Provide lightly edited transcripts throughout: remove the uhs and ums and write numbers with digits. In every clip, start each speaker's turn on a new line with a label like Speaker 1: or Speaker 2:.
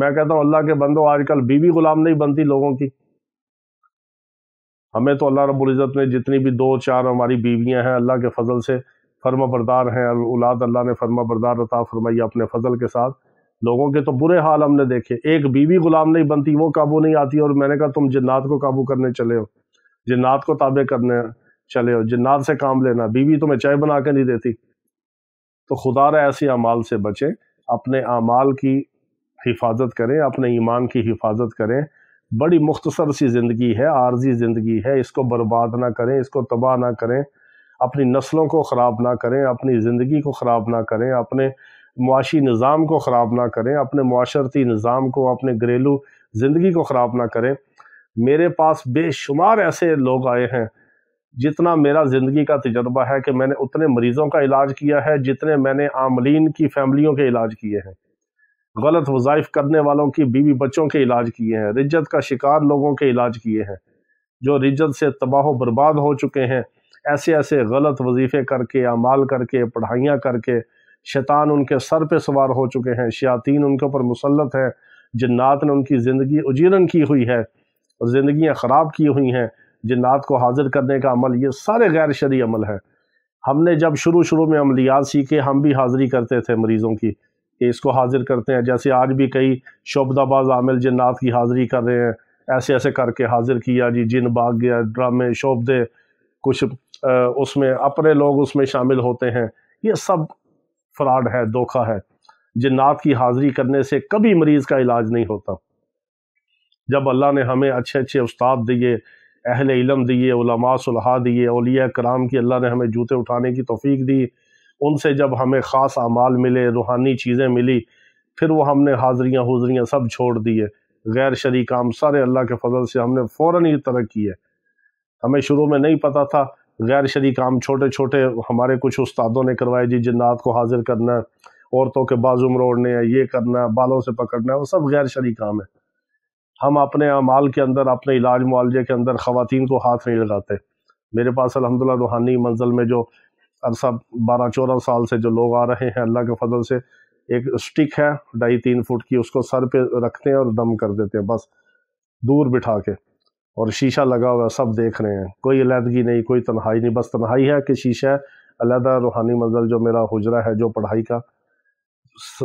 Speaker 1: میں کہتا ہوں اللہ کے بندو، آج کل بیوی غلام نہیں بنتی لوگوں کی. ہمیں تو اللہ رب العزت نے جتنی بھی 2-4 ہماری بیویاں ہیں اللہ کے فضل سے فرما بردار ہیں، اولاد اللہ نے فرما بردار عطا فرمائی اپنے فضل کے ساتھ. لوگوں کے تو برے حال ہم نے دیکھے، ایک بیوی غلام نہیں بنتی، وہ قابو نہیں آتی، اور میں نے کہا تم جنات کو قابو کرنے چلے ہو، جنات کو تابع کرنے چلے ہو، جنات سے کام لینا، بیوی تمہیں چائے بنا کے نہیں دیتی. تو خدا را ایسے اعمال سے بچیں، اپنے اعمال کی حفاظت کریں، اپنے ایمان کی حفاظت کریں. بڑی مختصر سی زندگی ہے، عارضی زندگی ہے، اس کو برباد نہ کریں، اس کو تباہ نہ کریں، اپنی نسلوں کو خراب نہ کریں، اپنی زندگی کو خراب نہ کریں، اپنے معاشی نظام کو خراب نہ کریں، اپنے معاشرتی نظام کو، اپنے گھریلو زندگی کو خراب نہ کریں. میرے پاس بے شمار ایسے لوگ آئے ہیں، جتنا میرا زندگی کا تجربہ ہے کہ میں نے اتنے مریضوں کا علاج کیا ہے جتنے میں نے عاملین کی فیملیوں کے علاج کیے ہیں، غلط وظائف کرنے والوں کی بیوی بچوں کے علاج کیے ہیں، رجت کا شکار لوگوں کے علاج کیے ہیں، جو رجت سے تباہ و برباد ہو چکے ہیں، ایسے ایسے غلط وظیفے کر کے، اعمال کر کے، پڑھائیاں کر کے، شیطان ان کے سر پہ سوار ہو چکے ہیں، شیاطین ان کے اوپر مسلط ہیں، جنات نے ان کی زندگی اجیرن کی ہوئی ہے اور زندگیاں خراب کی ہوئی ہیں. جنات کو حاضر کرنے کا عمل، یہ سارے غیر شرعی عمل ہے. ہم نے جب شروع میں عملیات سیکھے، ہم بھی حاضری کرتے تھے مریضوں کی کہ اس کو حاضر کرتے ہیں، جیسے آج بھی کئی شعبدہ باز عامل جنات کی حاضری کر رہے ہیں، ایسے ایسے کر کے حاضر کیا جی، جن بھاگ گیا، ڈرامے شعبدے کچھ اس میں اپنے لوگ اس میں شامل ہوتے ہیں. یہ سب فراڈ ہے، دھوکہ ہے. جنات کی حاضری کرنے سے کبھی مریض کا علاج نہیں ہوتا. جب اللہ نے ہمیں اچھے اچھے استاد دیے، اہل علم دیے، علماء صلحاء دیے، اولیاء کرام کی اللہ نے ہمیں جوتے اٹھانے کی توفیق دی، ان سے جب ہمیں خاص اعمال ملے، روحانی چیزیں ملی، پھر وہ ہم نے حاضریاں سب چھوڑ دیے، غیر شرعی کام سارے اللہ کے فضل سے ہم نے فوراً ہی ترک کیے. ہمیں شروع میں نہیں پتہ تھا، غیر شرعی کام چھوٹے چھوٹے ہمارے کچھ استادوں نے کروائے، جی جنات کو حاضر کرنا ہے، عورتوں کے بازو مروڑنے ہیں، یہ کرنا ہے، بالوں سے پکڑنا ہے، وہ سب غیر شرعی کام ہے. ہم اپنے اعمال کے اندر، اپنے علاج معالجے کے اندر خواتین کو ہاتھ نہیں لگاتے. میرے پاس الحمدللہ روحانی منزل میں جو عرصہ 12-14 سال سے جو لوگ آ رہے ہیں، اللہ کے فضل سے ایک سٹک ہے 2.5-3 فٹ کی، اس کو سر پہ رکھتے ہیں اور دم کر دیتے ہیں، بس دور بٹھا کے، اور شیشہ لگا ہوا ہے، سب دیکھ رہے ہیں، کوئی علیحدگی نہیں، کوئی تنہائی نہیں، بس تنہائی ہے کہ شیشہ ہے. علیحدہ روحانی منزل جو میرا حجرہ ہے جو پڑھائی کا،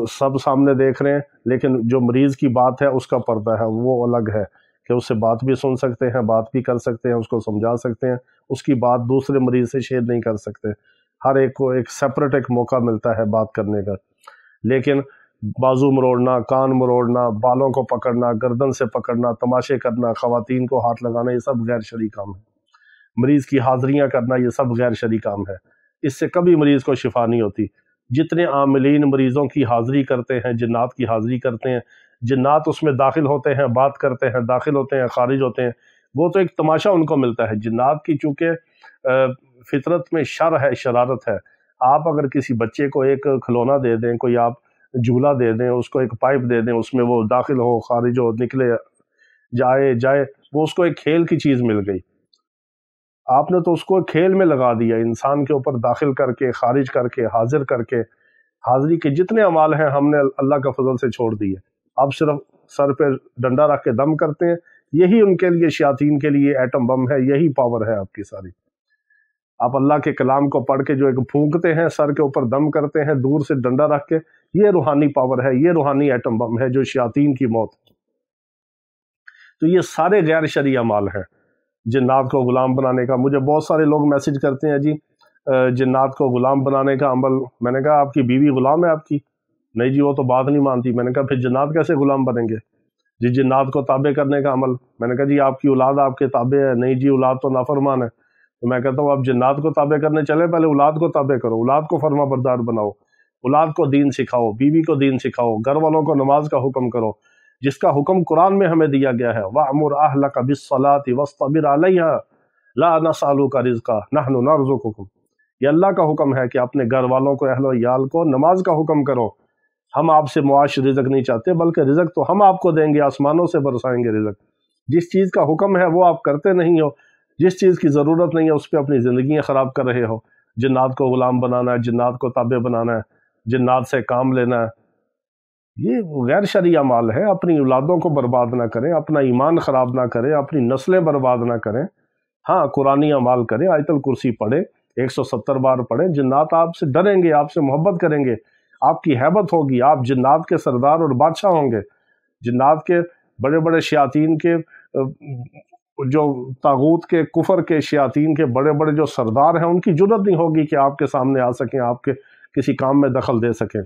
Speaker 1: سب سامنے دیکھ رہے ہیں، لیکن جو مریض کی بات ہے اس کا پردہ ہے، وہ الگ ہے کہ اس سے بات بھی سن سکتے ہیں، بات بھی کر سکتے ہیں، اس کو سمجھا سکتے ہیں، اس کی بات دوسرے مریض سے شیئر نہیں کر سکتے. ہر ایک کو ایک سیپریٹ ایک موقع ملتا ہے بات کرنے کا. لیکن بازو مروڑنا، کان مروڑنا، بالوں کو پکڑنا، گردن سے پکڑنا، تماشے کرنا، خواتین کو ہاتھ لگانا، یہ سب غیر شرعی کام ہے. مریض کی حاضریاں کرنا، یہ سب غیر شرعی کام ہے. اس سے کبھی مریض کو شفا نہیں ہوتی. جتنے عاملین مریضوں کی حاضری کرتے ہیں، جنات کی حاضری کرتے ہیں، جنات اس میں داخل ہوتے ہیں، بات کرتے ہیں، داخل ہوتے ہیں، خارج ہوتے ہیں، وہ تو ایک تماشا ان کو ملتا ہے. جنات کی چونکہ فطرت میں شر ہے، شرارت ہے. آپ اگر کسی بچے کو ایک کھلونا دے دیں، کوئی آپ جھولا دے دیں، اس کو ایک پائپ دے دیں، اس میں وہ داخل ہو، خارج ہو، نکلے، جائے، وہ اس کو ایک کھیل کی چیز مل گئی. آپ نے تو اس کو کھیل میں لگا دیا. انسان کے اوپر داخل کر کے، خارج کر کے، حاضر کر کے، حاضری کے جتنے اعمال ہیں ہم نے اللہ کا فضل سے چھوڑ دیے. اب صرف سر پہ ڈنڈا رکھ کے دم کرتے ہیں. یہی ان کے لیے، شیاطین کے لیے ایٹم بم ہے، یہی پاور ہے آپ کی ساری. آپ اللہ کے کلام کو پڑھ کے جو ایک پھونکتے ہیں، سر کے اوپر دم کرتے ہیں دور سے ڈنڈا رکھ کے، یہ روحانی پاور ہے، یہ روحانی ایٹم بم ہے جو شیاطین کی موت. تو یہ سارے غیر شرعی اعمال ہیں جنات کو غلام بنانے کا. مجھے بہت سارے لوگ میسج کرتے ہیں، جی جنات کو غلام بنانے کا عمل. میں نے کہا آپ کی بیوی غلام ہے آپ کی؟ نہیں جی، وہ تو بات نہیں مانتی. میں نے کہا پھر جنات کیسے غلام بنیں گے؟ جی جنات کو تابع کرنے کا عمل. میں نے کہا جی آپ کی اولاد آپ کے تابع ہے. نہیں جی، اولاد تو نافرمان ہے. تو میں کہتا ہوں آپ جنات کو تابع کرنے چلے، پہلے اولاد کو تابع کرو، اولاد کو فرما بردار بناؤ، اولاد کو دین سکھاؤ، بیوی کو دین سکھاؤ، گھر والوں کو نماز کا حکم کرو، جس کا حکم قرآن میں ہمیں دیا گیا ہے. وَأْمُرْ أَهْلَكَ بِالصَّلَاةِ وَاصْطَبِرْ عَلَيْهَا لَا نَسْأَلُكَ رِزْقًا نَحْنُ نَرْزُقُكُمْ. یہ اللہ کا حکم ہے کہ اپنے گھر والوں کو، اہل و عیال کو نماز کا حکم کرو. ہم آپ سے معاش رزق نہیں چاہتے، بلکہ رزق تو ہم آپ کو دیں گے، آسمانوں سے برسائیں گے رزق. جس چیز کا حکم ہے وہ آپ کرتے نہیں ہو، جس چیز کی ضرورت نہیں ہے اس پہ اپنی زندگیاں خراب کر رہے ہو. جنات کو غلام بنانا ہے، جنات کو تابع بنانا ہے، جنات سے کام لینا ہے. یہ غیر شرعی اعمال ہے. اپنی اولادوں کو برباد نہ کریں، اپنا ایمان خراب نہ کریں، اپنی نسلیں برباد نہ کریں. ہاں قرآنی اعمال کریں، آیت الکرسی پڑھیں، 170 بار پڑھیں. جنات آپ سے ڈریں گے، آپ سے محبت کریں گے، آپ کی ہیبت ہوگی، آپ جنات کے سردار اور بادشاہ ہوں گے. جنات کے بڑے بڑے شیاطین کے جو طاغوت کے کفر کے شیاطین کے بڑے بڑے جو سردار ہیں، ان کی جرت نہیں ہوگی کہ آپ کے سامنے آ سکیں، آپ کے کسی کام میں دخل دے سکیں.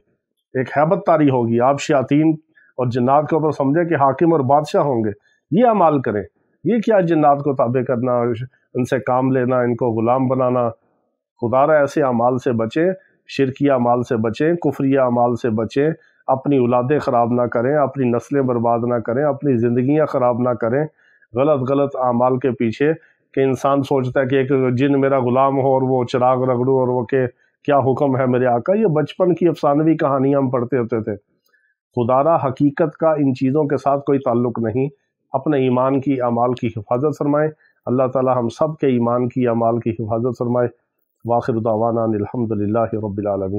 Speaker 1: ایک ہیبت طاری ہوگی. آپ شیاطین اور جنات کے اوپر سمجھیں کہ حاکم اور بادشاہ ہوں گے. یہ اعمال کریں. یہ کیا جنات کو تابع کرنا، ان سے کام لینا، ان کو غلام بنانا. خدا را ایسے اعمال سے بچیں، شرکی اعمال سے بچیں، کفری اعمال سے بچیں. اپنی اولادیں خراب نہ کریں، اپنی نسلیں برباد نہ کریں، اپنی زندگیاں خراب نہ کریں غلط اعمال کے پیچھے. کہ انسان سوچتا ہے کہ ایک جن میرا غلام ہو اور وہ چراغ رگڑو اور وہ کہ کیا حکم ہے میرے آقا. یہ بچپن کی افسانوی کہانیاں ہم پڑھتے ہوتے تھے. خدا را حقیقت کا ان چیزوں کے ساتھ کوئی تعلق نہیں. اپنے ایمان کی اعمال کی حفاظت فرمائیں. اللہ تعالی ہم سب کے ایمان کی اعمال کی حفاظت فرمائے. واخر دعوانا الحمدللہ رب العالمین.